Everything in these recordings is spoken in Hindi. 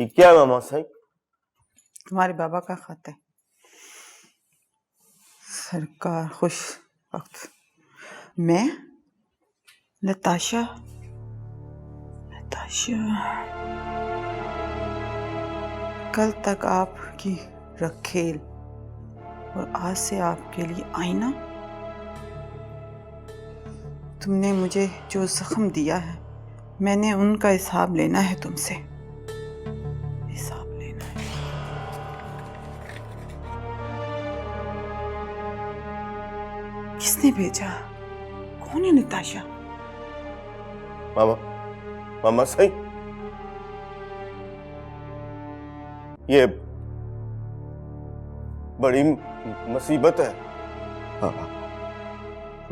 ये क्या है मामा साहब? तुम्हारे बाबा का खत है। सरकार खुश वक्त। मैं नताशा कल तक आपकी रखेल और आज से आपके लिए आईना। तुमने मुझे जो जख्म दिया है मैंने उनका हिसाब लेना है तुमसे। हिसाब लेना है। किसने भेजा? कौन है नताशा? मामा साहब, ये बड़ी मुसीबत है।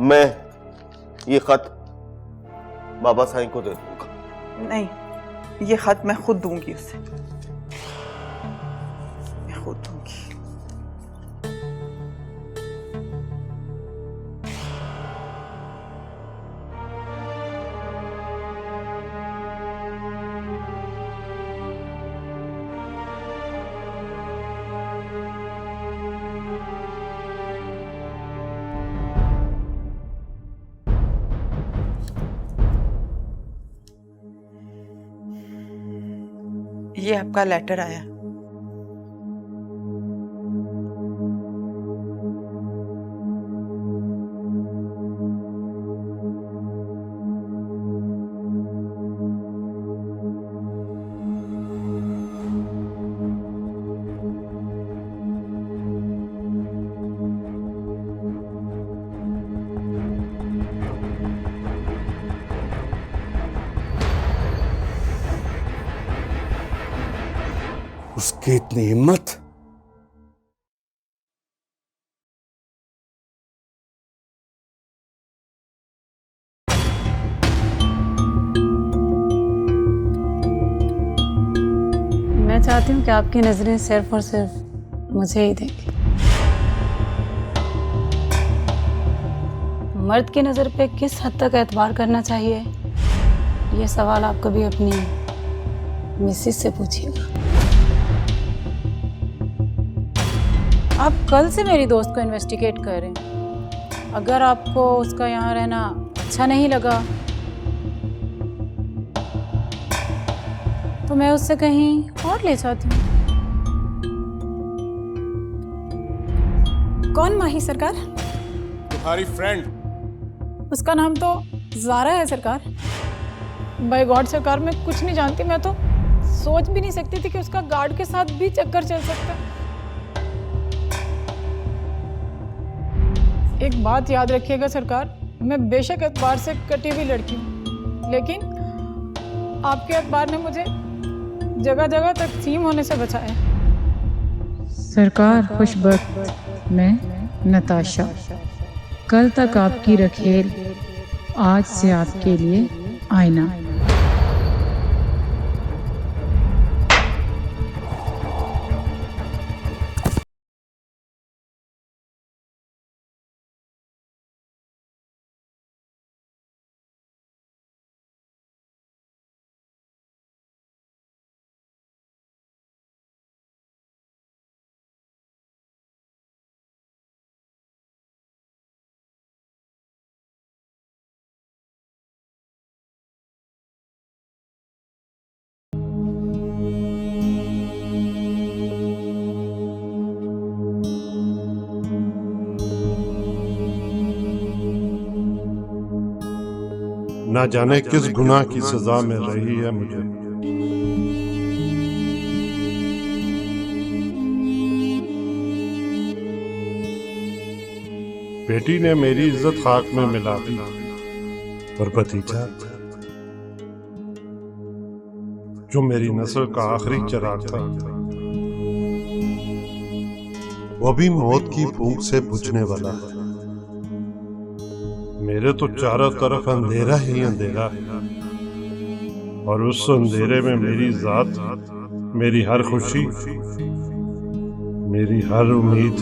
मैं ये खत बाबा साईं को दे दूंगा। नहीं, ये खत मैं खुद दूंगी उसे। मैं खुद दूंगी। ये आपका लेटर आया। उसकी इतनी हिम्मत! मैं चाहती हूँ कि आपकी नजरें सिर्फ और सिर्फ मुझे ही देखें। मर्द की नजर पे किस हद तक एतबार करना चाहिए, ये सवाल आप कभी अपनी मिसेस से पूछिएगा। आप कल से मेरी दोस्त को इन्वेस्टिगेट कर रहे हैं। अगर आपको उसका यहाँ रहना अच्छा नहीं लगा तो मैं उससे कहीं और ले जाती हूँ। कौन माही सरकार? तुम्हारी फ्रेंड। उसका नाम तो ज़ारा है सरकार। बाय गॉड सरकार, मैं कुछ नहीं जानती। मैं तो सोच भी नहीं सकती थी कि उसका गार्ड के साथ भी चक्कर चल सकता। एक बात याद रखिएगा सरकार, मैं बेशक एतबार से कटी हुई लड़की हूँ, लेकिन आपके एतबार ने मुझे जगह जगह तकसीम होने से बचाया। सरकार खुशबख्त, मैं नताशा, कल तक आपकी रखेल, आज से आपके लिए आईना। ना जाने किस गुनाह की सजा मिल रही है मुझे। बेटी ने मेरी इज्जत खाक में मिला दी, और भतीजा जो मेरी नस्ल का आखिरी चिराग था वो भी मौत की फूंक से बुझने वाला है। मेरे तो चारों तरफ अंधेरा ही अंधेरा है, और उस अंधेरे में मेरी जात, मेरी हर खुशी, मेरी हर उम्मीद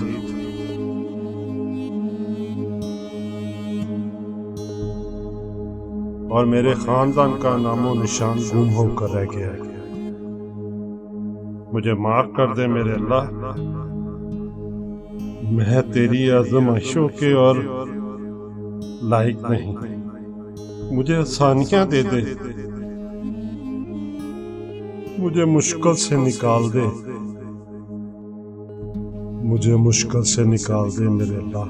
और मेरे खानदान का नामो निशान गुम होकर रह गया है। मुझे माफ कर दे मेरे अल्लाह। मैं तेरी आजमाइशों के और लायक नहीं। मुझे आसानियां दे दे, मुझे मुश्किल से निकाल दे, मुझे मुश्किल से निकाल दे मेरे अल्लाह।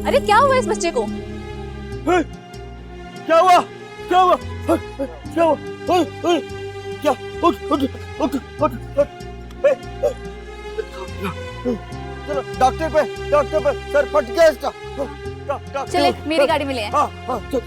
अरे क्या हुआ इस बच्चे को? क्या हुआ? क्या हुआ? क्या हुआ? क्या? चलो डॉक्टर पे सर फट गया इसका। चले मेरी गाड़ी में ले आए। हाँ हाँ चल।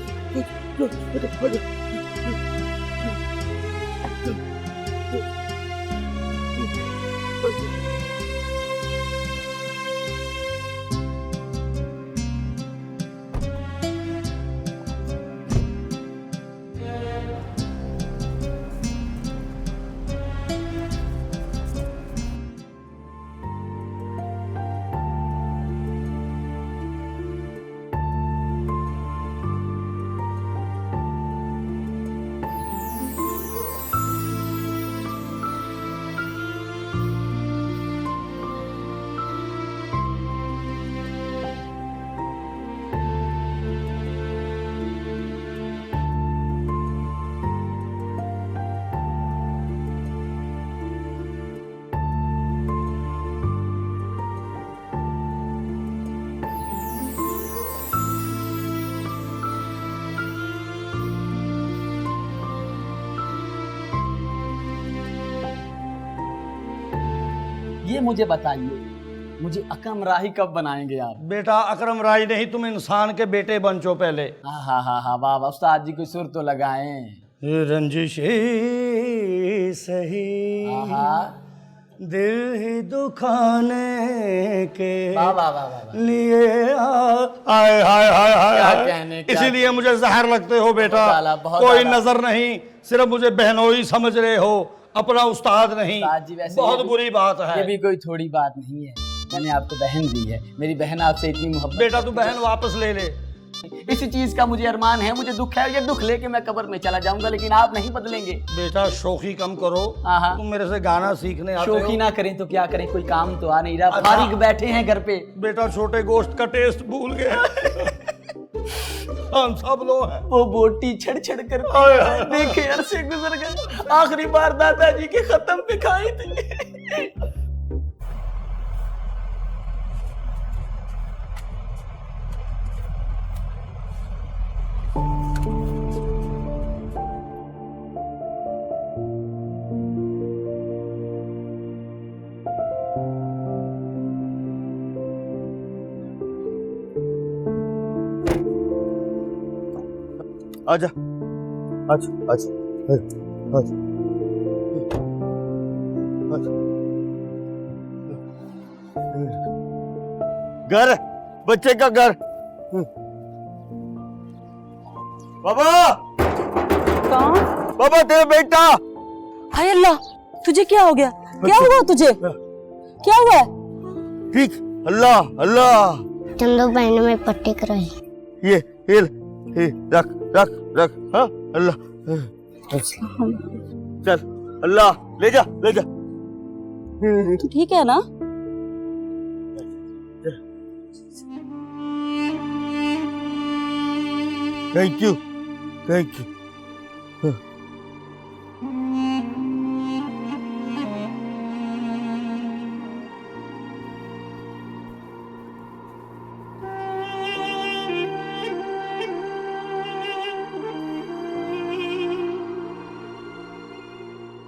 ये मुझे बताइए, मुझे अकरम राही कब बनाएंगे आप? बेटा अकरम राही नहीं, तुम इंसान के बेटे बन चो पहले। हाँ हाँ हाँ हाँ, वाह वाह, उस्ताद जी कोई सुर तो लगाएं। रंजिश सही दिल ही दुखाने के वाह वाह वाह वाह, लिए आए हाय हाय क्या हाय कहने, क्या इसीलिए मुझे जहर लगते हो बेटा। बहुत कोई आला। नजर नहीं, सिर्फ मुझे बहनोई समझ रहे हो, अपना उस्ताद नहीं। उस्ताद जी वैसे बहुत ये भी- बुरी बात है। ये भी कोई थोड़ी बात नहीं है। मैंने आपको बहन दी है, मेरी बहन आपसे इतनी मोहब्बत। बेटा तू बहन वापस ले ले। इसी चीज का मुझे अरमान है, मुझे दुख है, ये दुख लेके मैं कब्र में चला जाऊंगा, लेकिन आप नहीं बदलेंगे। बेटा शोखी कम करो। हाँ। तुम मेरे से गाना सीखने आते शौकी हो। ना करें तो क्या करें, कोई काम तो आ नहीं रहा, अच्छा। फारिग बैठे हैं घर पे। बेटा छोटे गोश्त का टेस्ट भूल गए। हम सब लोग हैं। वो बोटी छड़ छड़ कर देखे अरसे गुजर गए, आखिरी बार दादाजी के खत्म पे खाई थी। आजा आजा आजा आजा आजा। घर बच्चे का घर। बाबा कौन? बाबा तेरा बेटा। हाय अल्लाह, तुझे क्या हो गया? क्या हुआ तुझे? क्या हुआ है? ठीक अल्लाह अल्लाह। तुम दो बहनों में पट्टे कराए। ये रख रख रख। हाँ अल्लाह चल अल्लाह ले जा ले जा। तू ठीक है ना? Thank you, thank you.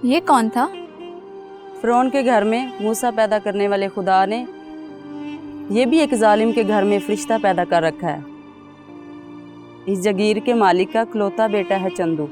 ये कौन था? फिरौन के घर में मूसा पैदा करने वाले खुदा ने ये भी एक जालिम के घर में फरिश्ता पैदा कर रखा है। इस जगीर के मालिक का इकलौता बेटा है चंदू।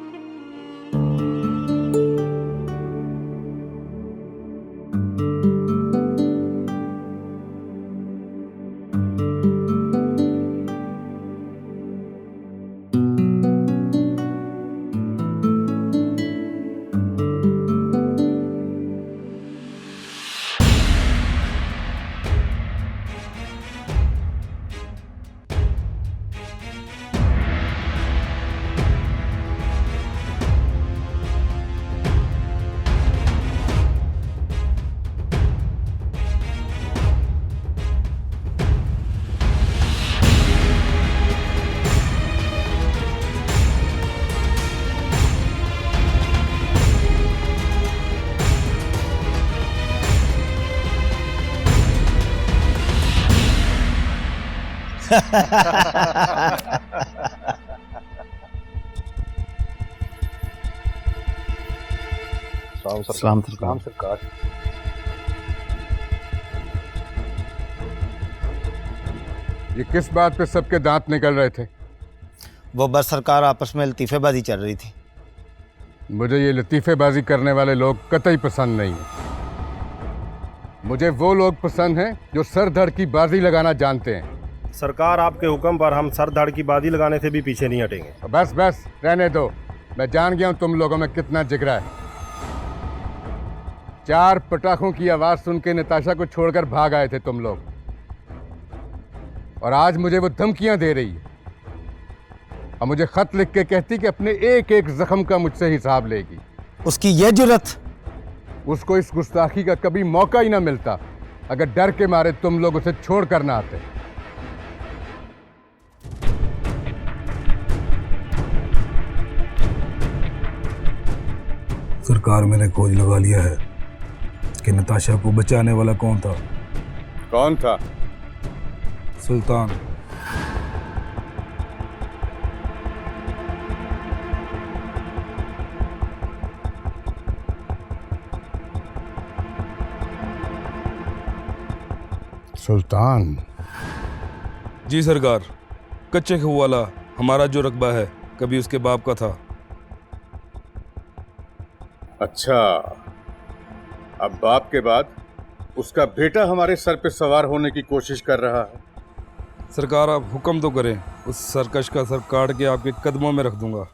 सलाम सरकार। ये किस बात पे सबके दांत निकल रहे थे? वो बस सरकार आपस में लतीफ़ेबाजी चल रही थी। मुझे ये लतीफ़ेबाजी करने वाले लोग कतई पसंद नहीं है। मुझे वो लोग पसंद हैं जो सर धड़ की बाजी लगाना जानते हैं। सरकार, आपके हुक्म पर हम सर धड़ की बाजी लगाने से भी पीछे नहीं हटेंगे। बस बस रहने दो। मैं जान गया हूँ तुम लोगों में कितना जिगरा है। 4 पटाखों की आवाज़ सुन के नताशा को छोड़कर भाग आए थे तुम लोग, और आज मुझे वो धमकियां दे रही है और मुझे खत लिख के कहती कि अपने एक एक जख्म का मुझसे हिसाब लेगी। उसकी ये जुर्रत! उसको इस गुस्ताखी का कभी मौका ही ना मिलता अगर डर के मारे तुम लोग उसे छोड़ कर ना आते। सरकार, मैंने खोज लगा लिया है कि नताशा को बचाने वाला कौन था। कौन था? सुल्तान। सुल्तान? जी सरकार, कच्चे खूह वाला हमारा जो रकबा है कभी उसके बाप का था। अच्छा, अब बाप के बाद उसका बेटा हमारे सर पे सवार होने की कोशिश कर रहा है। सरकार, आप हुक्म तो करें, उस सरकश का सर काट के आपके कदमों में रख दूंगा।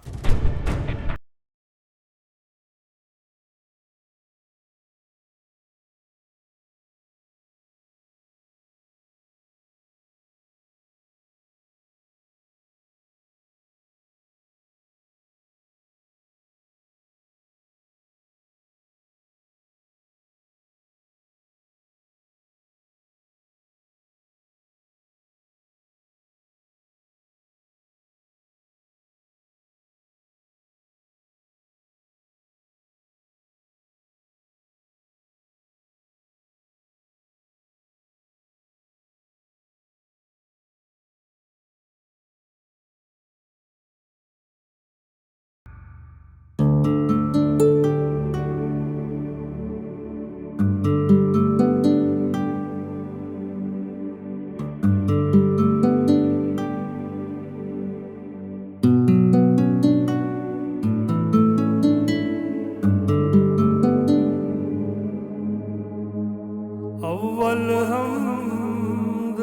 अव्वल हमद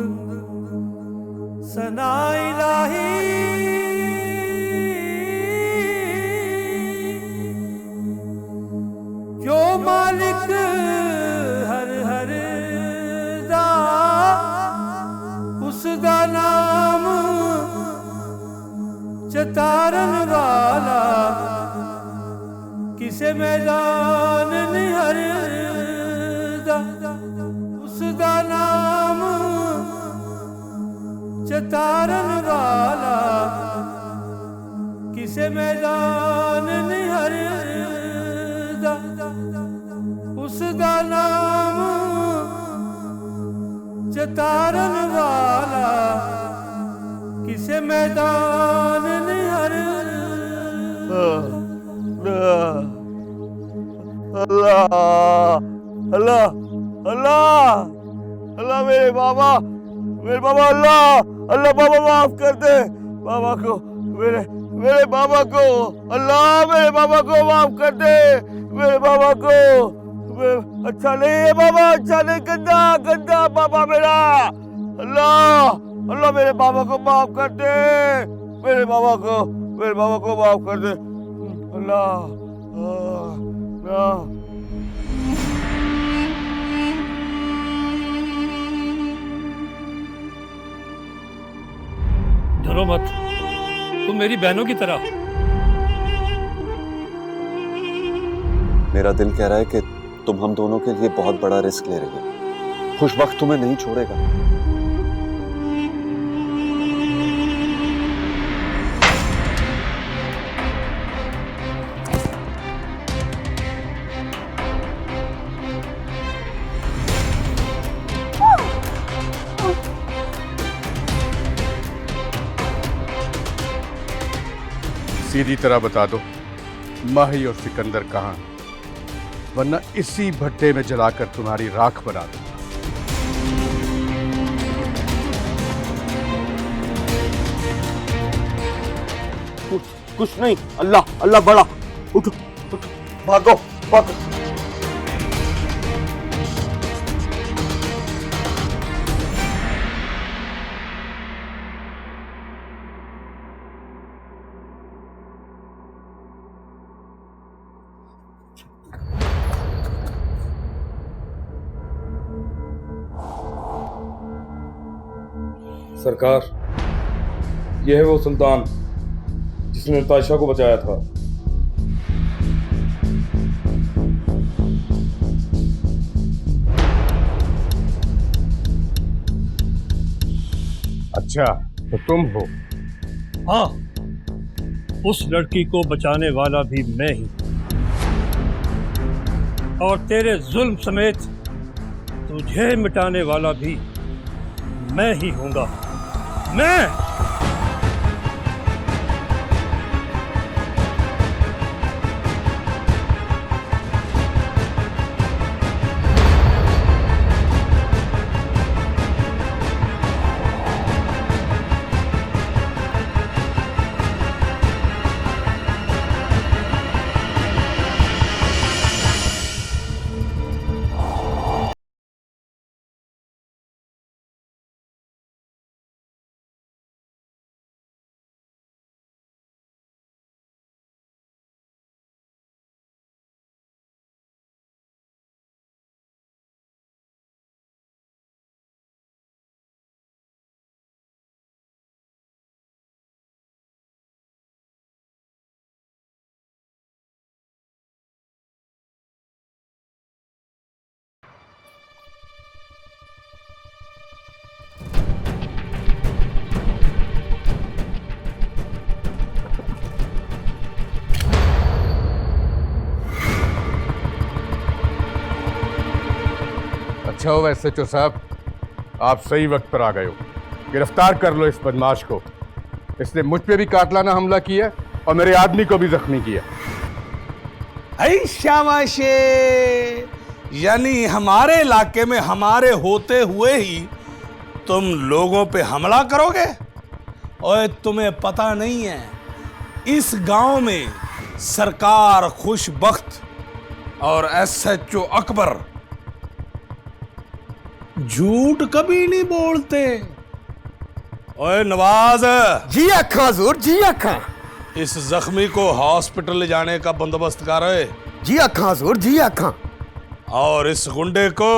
सना इलाही जो मालिक हर हर दा उसदा नाम चतारन वाला किसे मैदान निहर दा उसदा नाम किसे मैदान निहर दा उसदा नाम चतारन वाला किसे मैदान निहर अल्लाह अल्लाह अल्लाह अल्लाह मेरे बाबा अल्लाह अल्लाह बाबा माफ कर दे बाबा को मेरे बाबा को अल्लाह मेरे बाबा को माफ कर दे मेरे बाबा को अच्छा नहीं है बाबा अच्छा नहीं गंदा गंदा बाबा मेरा अल्लाह अल्लाह मेरे बाबा को माफ कर दे मेरे बाबा को माफ कर दे अल्लाह डरो मत, तुम मेरी बहनों की तरह। मेरा दिल कह रहा है कि तुम हम दोनों के लिए बहुत बड़ा रिस्क ले रही हो। खुश वक्त तुम्हें नहीं छोड़ेगा। सीधी तरह बता दो माही और सिकंदर कहाँ, वरना इसी भट्टे में जलाकर तुम्हारी राख बना दो। कुछ नहीं अल्लाह अल्लाह बड़ा उठो भागो भागो सरकार, यह है वो सुल्तान जिसने नताशा को बचाया था। अच्छा तो तुम हो? हाँ, उस लड़की को बचाने वाला भी मैं ही, और तेरे जुल्म समेत तुझे मिटाने वाला भी मैं ही हूंगा। मैं अच्छा हो एसएचओ साहब, आप सही वक्त पर आ गए हो। गिरफ्तार कर लो इस बदमाश को। इसने मुझ पे भी काटलाना हमला किया और मेरे आदमी को भी जख्मी किया। ऐ शाबाशे, यानी हमारे इलाके में हमारे होते हुए ही तुम लोगों पे हमला करोगे? ओए तुम्हें पता नहीं है, इस गांव में सरकार खुशबख्त और एसएचओ अकबर झूठ कभी नहीं बोलते। ओए नवाज। जी आखा हुजूर, जी आखा। इस जख्मी को हॉस्पिटल ले जाने का बंदोबस्त कर रहे। जी आखा हुजूर, जी आखा। और इस गुंडे को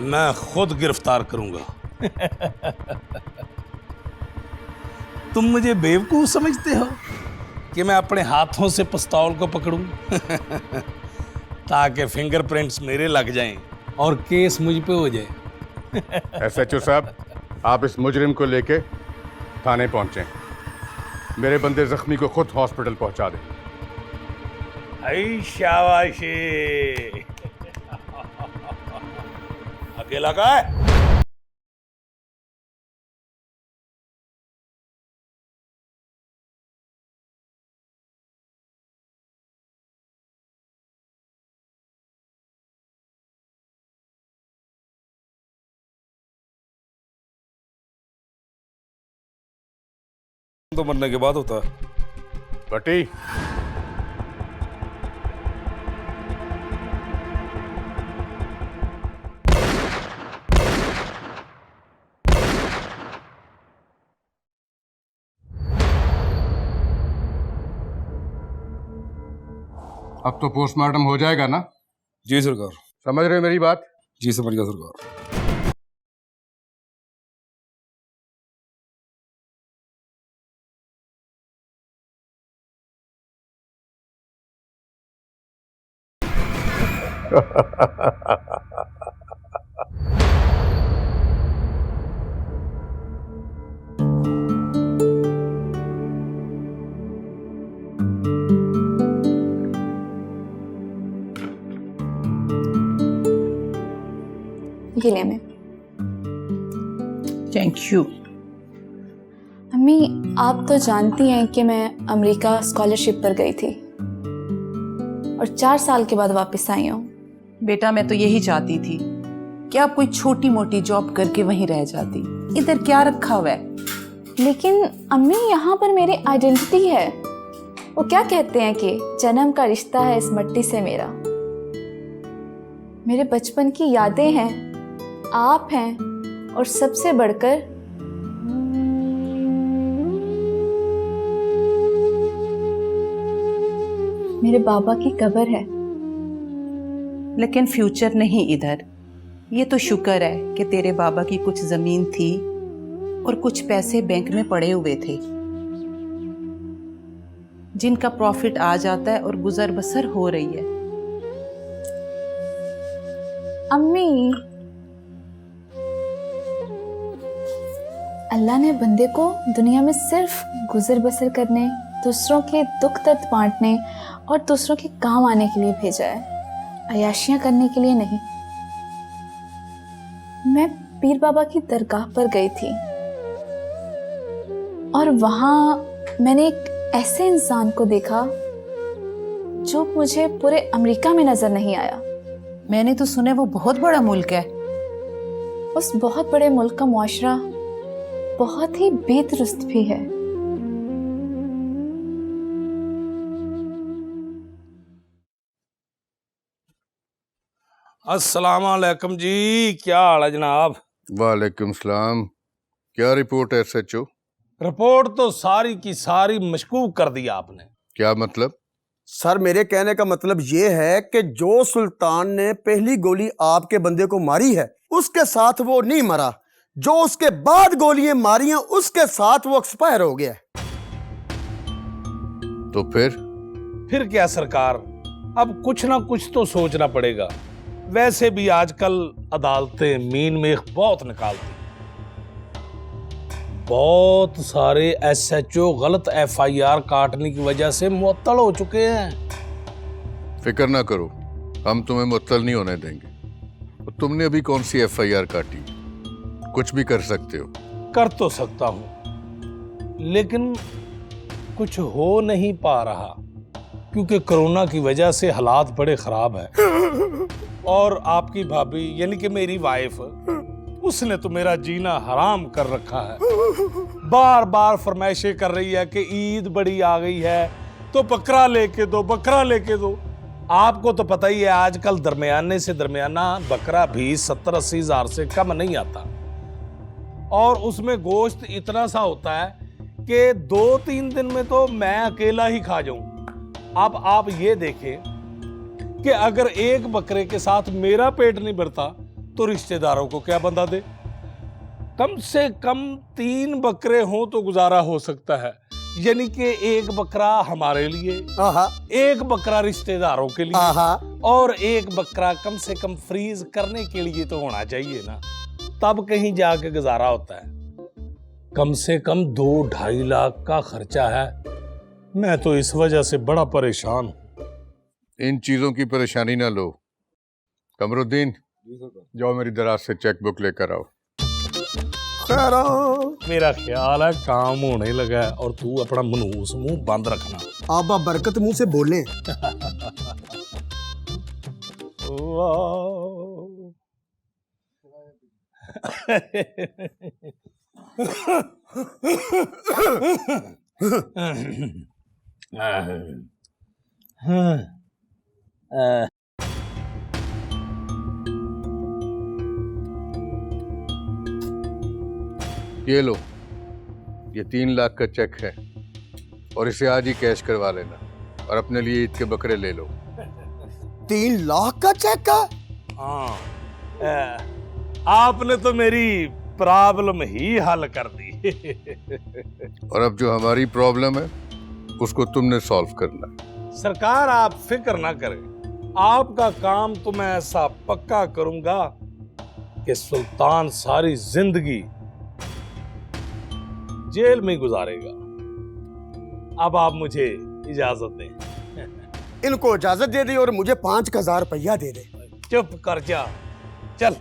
मैं खुद गिरफ्तार करूंगा। तुम मुझे बेवकूफ समझते हो कि मैं अपने हाथों से पिस्तौल को पकड़ूं ताकि फिंगरप्रिंट्स मेरे लग जाएं और केस मुझ पे हो जाए। एसएचओ साहब, आप इस मुजरिम को लेके थाने पहुंचे। मेरे बंदे जख्मी को खुद हॉस्पिटल पहुंचा दे। आई शाबाशी। अकेला का है? तो मरने के बाद होता है। बटी, अब तो पोस्टमार्टम हो जाएगा ना? जी सरकार। समझ रहे हो मेरी बात? जी समझ गया सरकार। ये ले मैं। Thank you. अम्मी, आप तो जानती हैं कि मैं अमेरिका स्कॉलरशिप पर गई थी और 4 साल के बाद वापस आई हूँ। बेटा, मैं तो यही चाहती थी कि आप कोई छोटी मोटी जॉब करके वहीं रह जाती। इधर क्या रखा हुआ है? लेकिन अम्मी, यहाँ पर मेरी आइडेंटिटी है। वो क्या कहते हैं कि जन्म का रिश्ता है इस मिट्टी से मेरा। मेरे बचपन की यादें हैं, आप हैं, और सबसे बढ़कर मेरे बाबा की कब्र है। लेकिन फ्यूचर नहीं इधर। ये तो शुक्र है कि तेरे बाबा की कुछ जमीन थी और कुछ पैसे बैंक में पड़े हुए थे, जिनका प्रॉफिट आ जाता है और गुजर बसर हो रही है। अम्मी, अल्लाह ने बंदे को दुनिया में सिर्फ गुजर बसर करने, दूसरों के दुख दर्द बांटने और दूसरों के काम आने के लिए भेजा है, अयाशियां करने के लिए नहीं। मैं पीर बाबा की दरगाह पर गई थी और वहां मैंने एक ऐसे इंसान को देखा जो मुझे पूरे अमेरिका में नजर नहीं आया। मैंने तो सुना वो बहुत बड़ा मुल्क है। उस बहुत बड़े मुल्क का मुआशरा बहुत ही बेदुरुस्त भी है। अस्सलाम वालेकुम जी, क्या हाल है जनाब? वालेकुम सलाम। क्या रिपोर्ट है SHO? रिपोर्ट तो सारी की सारी मशकूक कर दी आपने। क्या मतलब? सर, मेरे कहने का मतलब ये है कि जो सुल्तान ने पहली गोली आपके बंदे को मारी है, उसके साथ वो नहीं मरा। जो उसके बाद गोलियां मारी हैं, उसके साथ वो एक्सपायर हो गया। तो फिर क्या सरकार, अब कुछ ना कुछ तो सोचना पड़ेगा। वैसे भी आजकल अदालतें मीन में बहुत निकालती, बहुत सारे SHO गलत FIR काटने की वजह से मुअत्तल हो चुके हैं। फिक्र ना करो, हम तुम्हें मुअत्तल नहीं होने देंगे। और तुमने अभी कौन सी FIR काटी? कुछ भी कर सकते हो। कर तो सकता हूं, लेकिन कुछ हो नहीं पा रहा क्योंकि कोरोना की वजह से हालात बड़े खराब हैं। और आपकी भाभी यानी कि मेरी वाइफ, उसने तो मेरा जीना हराम कर रखा है। बार बार फरमाइशें कर रही है कि ईद बड़ी आ गई है तो बकरा लेके दो, बकरा लेके दो। आपको तो पता ही है आजकल दरमियाने से दरमियाना बकरा भी 70-80 हज़ार से कम नहीं आता, और उसमें गोश्त इतना सा होता है कि 2-3 दिन में तो मैं अकेला ही खा जाऊं। अब आप ये देखें कि अगर एक बकरे के साथ मेरा पेट नहीं भरता तो रिश्तेदारों को क्या बंदा दे। कम से कम 3 बकरे हों तो गुजारा हो सकता है, यानी कि एक बकरा हमारे लिए, एक बकरा रिश्तेदारों के लिए, और एक बकरा कम से कम फ्रीज करने के लिए तो होना चाहिए ना, तब कहीं जाके गुजारा होता है। कम से कम 2-2.5 लाख का खर्चा है। मैं तो इस वजह से बड़ा परेशान हूँ। इन चीजों की परेशानी ना लो। कमरुद्दीन, जाओ मेरी दराज से चेक बुक लेकर आओ। मेरा ख्याल है काम होने लगा है और तू अपना मनहूस मुंह बंद रखना। आप बरकत मुंह से बोले। ये लो, ये 3 लाख का चेक है और इसे आज ही कैश करवा लेना और अपने लिए ईद के बकरे ले लो। 3 लाख का चेक का? हाँ, आपने तो मेरी प्रॉब्लम ही हल कर दी। और अब जो हमारी प्रॉब्लम है उसको तुमने सॉल्व करना है। सरकार आप फिक्र ना करें, आपका काम तो मैं ऐसा पक्का करूंगा कि सुल्तान सारी जिंदगी जेल में गुजारेगा। अब आप मुझे इजाजत दें। इनको इजाजत दे दे और मुझे 5,000 रुपया दे दे। चुप कर जा, चल।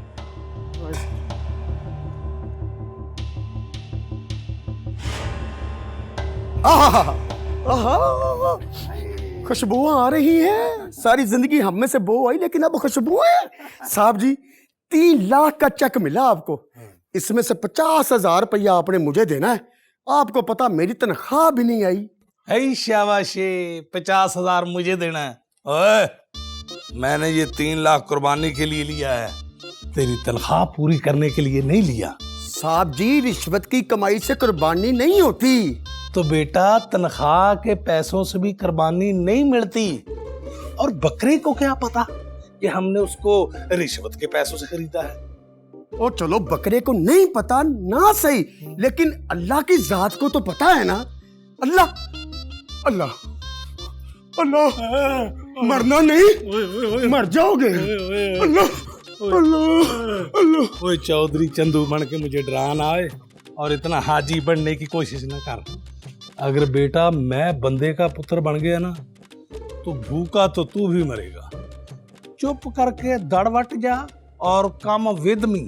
खुशबुआं आ रही हैं। सारी जिंदगी हम में से बो आई, लेकिन अब खुशबुएं। साहब जी, 3 लाख का चेक मिला आपको। इसमें से 50,000 रुपया आपने मुझे देना है। आपको पता मेरी तनख्वाह भी नहीं आई। है शाबाशी, 50,000 मुझे देना है। ओए, मैंने ये 3 लाख कुर्बानी के लिए लिया है, तेरी तनख्वाह पूरी करने के लिए नहीं लिया। साहब जी, रिश्वत की कमाई से कुर्बानी नहीं होती। तो बेटा, तनख्वाह के पैसों से भी कुर्बानी नहीं मिलती। और बकरे को क्या पता कि हमने उसको रिश्वत के पैसों से खरीदा है। ओ चलो, बकरे को नहीं पता ना सही, लेकिन अल्लाह की जात को तो पता है ना। अल्लाह अल्लाह अल्लाह, मरना नहीं, मर जाओगे। अल्लाह अल्लाह अल्लाह। ओए चौधरी चंदू बन के मुझे डरा ना आए और इतना हाजी बनने की कोशिश ना कर। अगर बेटा मैं बंदे का पुत्र बन गया ना, तो भूखा तो तू भी मरेगा। चुप करके दड़वट जा और come with me.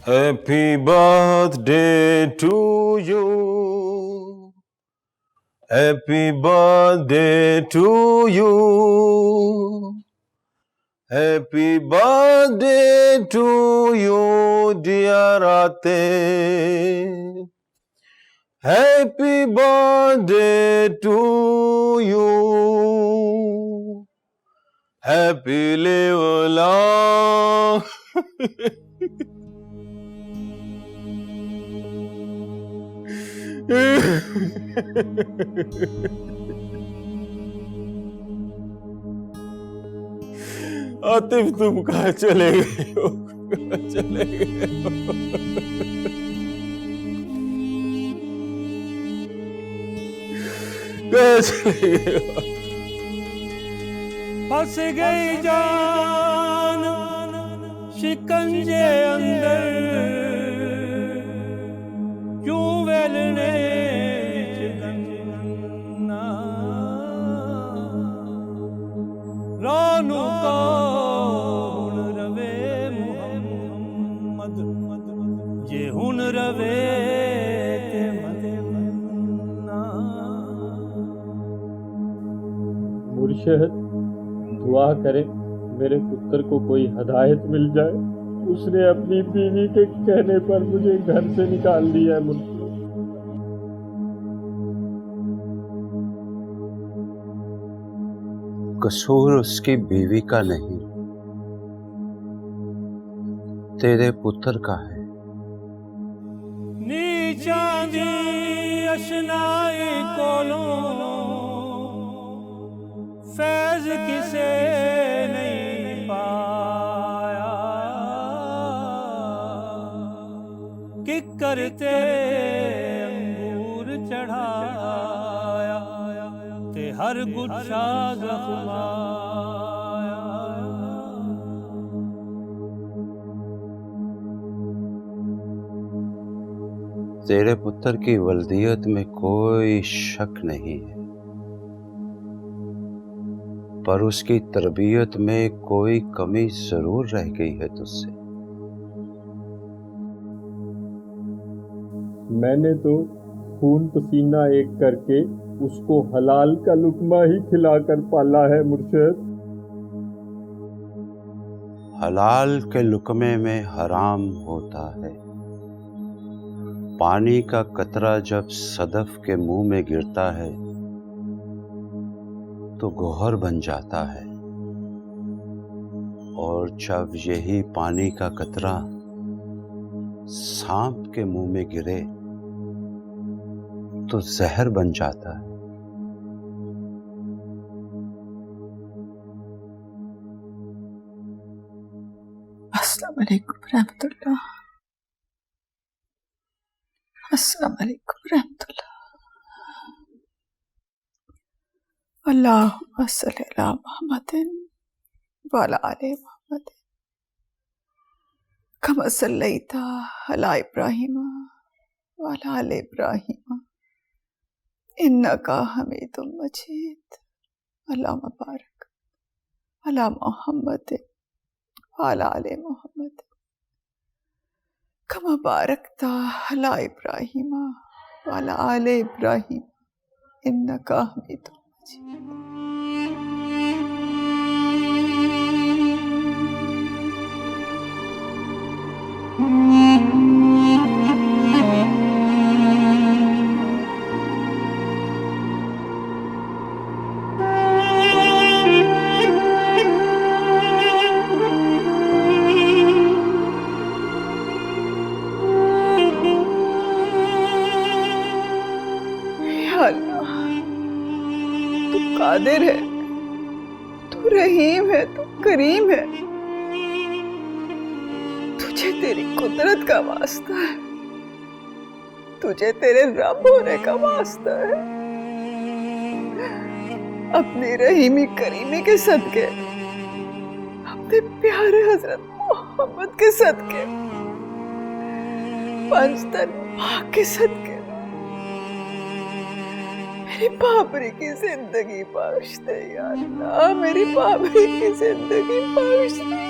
Happy birthday to you, happy birthday to you, happy birthday to you dear Atif, happy birthday to you, happy live long. Atif, तुम कहाँ चले गए हो? चले गए हो? कहाँ चले गए हो? फंस गई जान शिकंजे अंदर, क्यों वेलने चिकन्ना, रानू कौन रवे मुहम्मद, ये हुन रवे ते मदीना। मुर्शिद, दुआ करें मेरे पुत्र को कोई हदायत मिल जाए। उसने अपनी बीवी के कहने पर मुझे घर से निकाल दिया है। मुर्शिद, कसूर उसकी बीवी का नहीं, तेरे पुत्र का है। नीचा दी अशनाई कोलों फैज किसे नहीं पाया, कि करते अंगूर चढ़ाया ते हर गुच्छा जख्माया। तेरे पुत्र की वल्दियत में कोई शक नहीं है, पर उसकी तरबियत में कोई कमी जरूर रह गई है तुझसे। मैंने तो खून पसीना एक करके उसको हलाल का लुकमा ही खिलाकर पाला है मुर्शिद। हलाल के लुकमे में हराम होता है। पानी का कतरा जब सदफ के मुंह में गिरता है तो गोहर बन जाता है, और जब यही पानी का कतरा सांप के मुंह में गिरे तो जहर बन जाता है। अस्सलाम वालेकुम रहमतुल्लाह। अस्सलाम वालेकुम रहमतुल्लाह। अल्लाहुम्मा सल्ली अला मुहम्मदिन व अला आलि मुहम्मद कमा सल्लैता अला इब्राहीम व अला आलि इब्राहीम इन्नका हमीदुम मजीद। अल्लाहुम्मा बारिक अला मुहम्मद व अला आलि मुहम्मद कमा बारकता अला इब्राहीम व अला आलि इब्राहीम इन्नका हमीदुम मजीद। तू कादिर है, तू रहीम है, तू करीम है। तुझे तेरी कुदरत का वास्ता है, तुझे तेरे रब होने का वास्ता है। अपनी रहीमी करीमी के सदके, अपने प्यारे हजरत मोहम्मद के सदके, पंचतन पाक के सदके मेरी बाबरी की जिंदगी बख्श दे या अल्लाह, मेरी बाबरी की जिंदगी बख्श दे।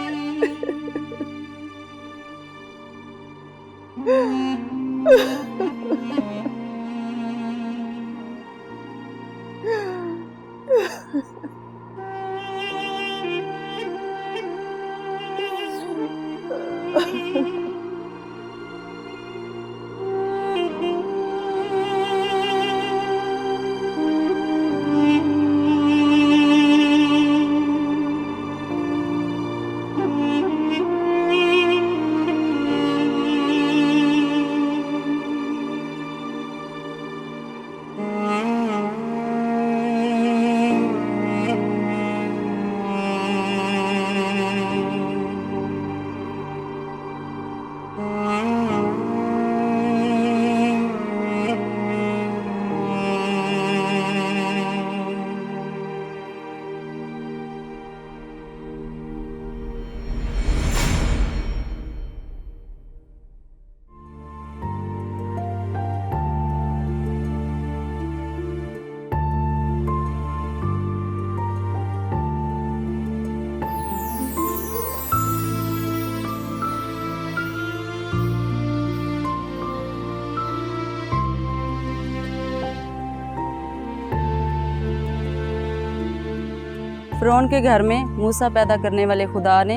फ़िरौन के घर में मूसा पैदा करने वाले खुदा ने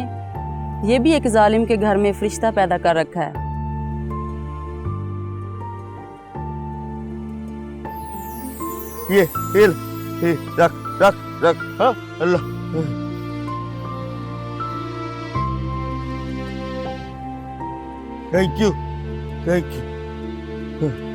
ये भी एक जालिम के घर में फरिश्ता पैदा कर रखा है। ये रख रख रख। हाँ अल्लाह। Thank you thank you.